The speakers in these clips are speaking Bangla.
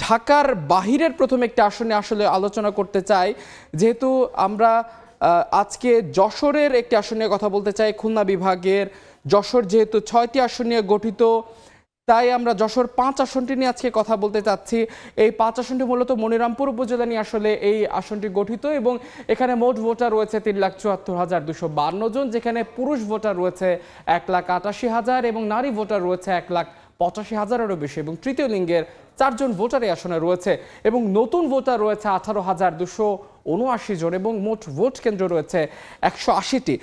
ঢাকার বাহিরের প্রথম একটি আসনে আসলে আলোচনা করতে চাই, যেহেতু আমরা আজকে যশোরের একটি আসন নিয়ে কথা বলতে চাই। খুলনা বিভাগের যশোর যেহেতু 6টি আসন নিয়ে গঠিত, তাই আমরা যশোর 5 আসনটি নিয়ে আজকে কথা বলতে চাচ্ছি। এই 5 আসনটি মূলত মনিরামপুর উপজেলা নিয়ে আসলে এই আসনটি গঠিত এবং এখানে মোট ভোটার রয়েছে 3,74,252 জন, যেখানে পুরুষ ভোটার রয়েছে 1,88,000 এবং নারী ভোটার রয়েছে 1,85,000-এরও বেশি এবং তৃতীয় লিঙ্গের 4 জন ভোটার এই আসনে রয়েছে এবং নতুন ভোটার রয়েছে 18,279 জন এবং মোট ভোট কেন্দ্র রয়েছে 180টি।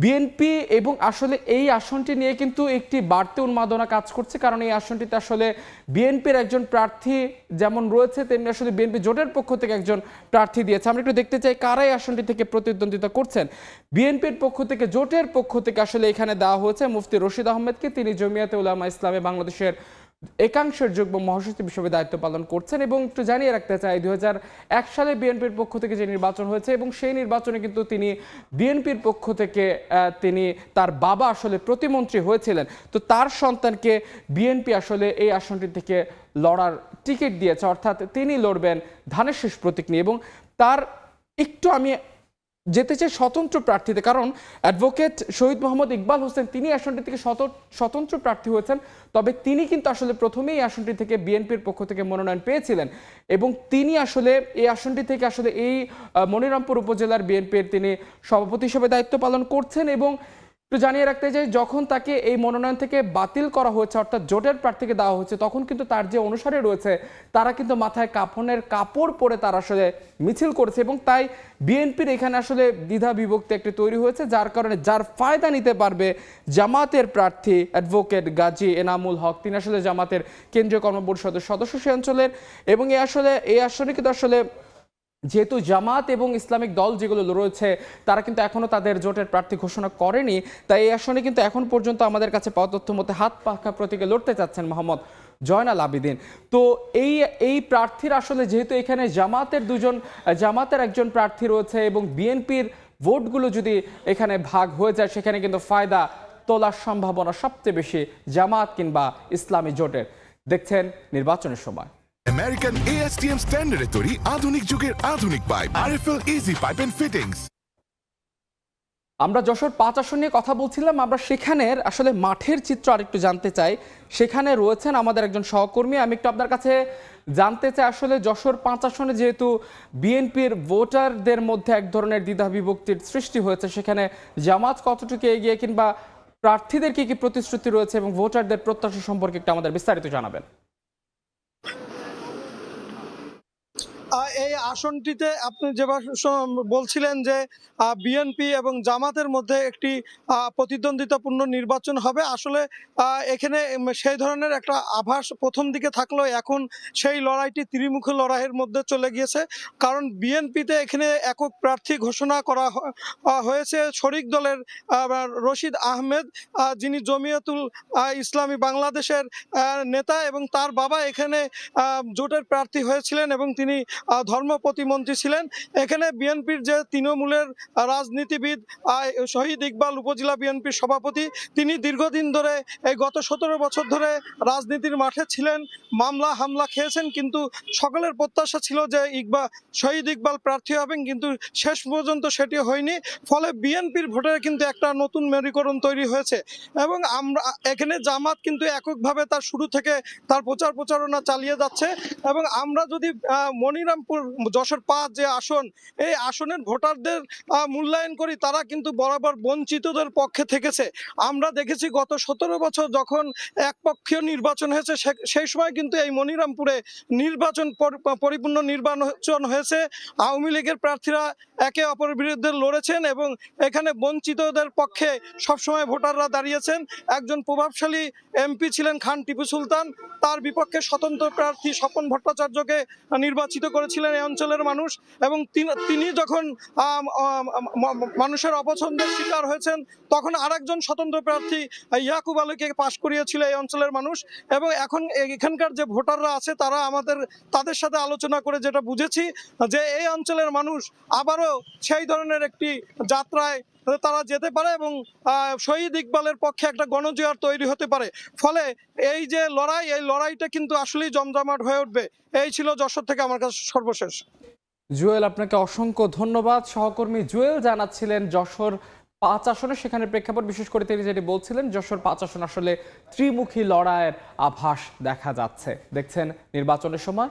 বিএনপি এবং আসলে এই আসনটি নিয়ে কিন্তু একটি বাড়তি উন্মাদনা কাজ করছে, কারণ এই আসনটিতে আসলে বিএনপির একজন প্রার্থী যেমন রয়েছে, তেমনি আসলে বিএনপি জোটের পক্ষ থেকে একজন প্রার্থী দিয়েছে। আমরা একটু দেখতে চাই কারা এই আসনটি থেকে প্রতিদ্বন্দ্বিতা করছেন। বিএনপির পক্ষ থেকে, জোটের পক্ষ থেকে আসলে এখানে দেওয়া হয়েছে মুফতি রশিদ আহমেদকে। তিনি জমিয়াতে উলামা ইসলামে বাংলাদেশের একাংশের যুগ্ম মহাসচিব হিসেবে দায়িত্ব পালন করছেন। এবং একটু জানিয়ে রাখতে চাই, 2001 সালে বিএনপির পক্ষ থেকে যে নির্বাচন হয়েছে এবং সেই নির্বাচনে কিন্তু তিনি বিএনপির পক্ষ থেকে তিনি তার বাবা আসলে প্রতিমন্ত্রী হয়েছিলেন। তো তার সন্তানকে বিএনপি আসলে এই আসনটি থেকে লড়ার টিকিট দিয়েছে, অর্থাৎ তিনি লড়বেন ধানের শীষ প্রতীক নিয়ে। এবং তার একটু আমি যেতে চাই স্বতন্ত্র প্রার্থীতে, কারণ অ্যাডভোকেট শহীদ মোহাম্মদ ইকবাল হোসেন তিনি আসনটি থেকে স্বতন্ত্র প্রার্থী হয়েছেন। তবে তিনি কিন্তু আসলে প্রথমেই আসনটি থেকে বিএনপির পক্ষ থেকে মনোনয়ন পেয়েছিলেন এবং তিনি আসলে এই আসনটি থেকে আসলে এই মনিরামপুর উপজেলার বিএনপির তিনি সভাপতি হিসেবে দায়িত্ব পালন করছেন। এবং একটু জানিয়ে রাখতে চাই, যখন তাকে এই মনোনয়ন থেকে বাতিল করা হয়েছে, অর্থাৎ জোটের প্রার্থীকে দেওয়া হয়েছে, তখন কিন্তু তার যে অনুসারী রয়েছে তারা কিন্তু মাথায় কাফনের কাপড় পরে তারা আসলে মিছিল করেছে এবং তাই বিএনপির এখানে আসলে দ্বিধা বিভক্তি একটি তৈরি হয়েছে, যার কারণে যার ফায়দা নিতে পারবে জামাতের প্রার্থী অ্যাডভোকেট গাজী এনামুল হক, তিনি আসলে জামাতের কেন্দ্রীয় কর্মপরিষদের সদস্য সে অঞ্চলের। এবং এই আসনে কিন্তু আসলে যেহেতু জামাত এবং ইসলামিক দল যেগুলো রয়েছে তারা কিন্তু এখনো তাদের জোটের প্রার্থী ঘোষণা করেনি, তাই এই আসনে কিন্তু এখন পর্যন্ত আমাদের কাছে পাওয়া তথ্য মতে হাত পাখা প্রতীকে লড়তে চাচ্ছেন মোহাম্মদ জয়নাল আবেদিন। তো এই প্রার্থীর আসলে যেহেতু এখানে জামাতের একজন প্রার্থী রয়েছে এবং বিএনপির ভোটগুলো যদি এখানে ভাগ হয়ে যায়, সেখানে কিন্তু ফায়দা তোলার সম্ভাবনা সবচেয়ে বেশি জামাত কিংবা ইসলামী জোটের। দেখছেন নির্বাচনের সময়। আমেরিকান ASTM স্ট্যান্ডার্ডে তৈরি আধুনিক যুগের আধুনিক pipe, RFL easy pipe and fittings. আমরা যশোর 5 আসন নিয়ে কথা বলছিলাম, আমরা সেখানের আসলে মাঠের চিত্র আরেকটু জানতে চাই। সেখানে রয়েছেন আমাদের একজন সহকর্মী। আমি একটু আপনার কাছে জানতে চাই, আসলে যশোর 5 আসনে যেহেতু বিএনপির ভোটারদের মধ্যে এক ধরনের দ্বিধা বিভক্তির সৃষ্টি হয়েছে, সেখানে জামাত কতটুকু এগিয়ে কিংবা প্রার্থীদের কি কি প্রতিশ্রুতি রয়েছে এবং ভোটারদের প্রত্যাশা সম্পর্কে একটু আমাদের বিস্তারিত জানাবেন। এই আসনটিতে আপনি যেভাবে বলছিলেন যে বিএনপি এবং জামাতের মধ্যে একটি প্রতিদ্বন্দ্বিতাপূর্ণ নির্বাচন হবে, আসলে এখানে সেই ধরনের একটা আভাস প্রথম দিকে থাকলেও এখন সেই লড়াইটি ত্রিমুখী লড়াইয়ের মধ্যে চলে গিয়েছে। কারণ বিএনপিতে এখানে একক প্রার্থী ঘোষণা করা হয়েছে শরিক দলের রশিদ আহমেদ, যিনি জমিয়তুল ইসলামী বাংলাদেশের নেতা এবং তার বাবা এখানে জোটের প্রার্থী হয়েছিলেন এবং তিনি ধর্ম প্রতিমন্ত্রী ছিলেন। এখানে বিএনপির যে তৃণমূলের রাজনীতিবিদ শহীদ ইকবাল উপজেলা বিএনপির সভাপতি, তিনি দীর্ঘদিন ধরে এই গত 17 বছর ধরে রাজনীতির মাঠে ছিলেন, মামলা হামলা খেয়েছেন, কিন্তু সকলের প্রত্যাশা ছিল যে শহীদ ইকবাল প্রার্থী হবেন, কিন্তু শেষ পর্যন্ত সেটি হয়নি। ফলে বিএনপির ভোটের কিন্তু একটা নতুন মেরুকরণ তৈরি হয়েছে এবং আমরা এখানে জামাত কিন্তু এককভাবে তার শুরু থেকে তার প্রচারণা চালিয়ে যাচ্ছে। এবং আমরা যদি মনিরামপুর যশোর 5 যে আসন, এই আসনের ভোটারদের মূল্যায়ন করি, তারা কিন্তু বরাবর বঞ্চিতদের পক্ষে থেকেছে। আমরা দেখেছি গত 17 বছর যখন একপক্ষীয় নির্বাচন হয়েছে, সেই সময় কিন্তু এই মনিরামপুরে পরিপূর্ণ নির্বাচন হয়েছে। আওয়ামী লীগের প্রার্থীরা একে অপরের বিরুদ্ধে লড়েছেন এবং এখানে বঞ্চিতদের পক্ষে সবসময় ভোটাররা দাঁড়িয়েছেন। একজন প্রভাবশালী এমপি ছিলেন খান টিপু সুলতান, তার বিপক্ষে স্বতন্ত্র প্রার্থী স্বপন ভট্টাচার্যকে নির্বাচিত করেছিলেন এই অঞ্চলের মানুষ এবং তিনি যখন মানুষের অপছন্দের শিকার হয়েছেন, তখন আরেকজন স্বতন্ত্র প্রার্থী ইয়াকুব আলীকে পাশ করিয়েছিল এই অঞ্চলের মানুষ। এবং এখন এখানকার যে ভোটাররা আছে তারা তাদের সাথে আলোচনা করে যেটা বুঝেছি যে এই অঞ্চলের মানুষ আবারও সেই ধরনের একটি যাত্রায় তারা যেতে পারে এবং শহীদ ইকবালের পক্ষে একটা গণজোয়ার তৈরি হতে পারে। ফলে এই যে লড়াই, এই লড়াইটা কিন্তু আসলেই জমজমাট হয়ে উঠবে। এই ছিল যশোর থেকে আমার কাছে সর্বশেষ। জুয়েল, আপনাকে অসংখ্য ধন্যবাদ। সহকর্মী জুয়েল জানাচ্ছিলেন যশোর ৫ আসনে, সেখানে প্রেক্ষাপট বিশেষ করে তিনি যেটি বলছিলেন, যশোর ৫ আসন আসলে ত্রিমুখী লড়াইয়ের আভাস দেখা যাচ্ছে। দেখছেন নির্বাচনের সময়।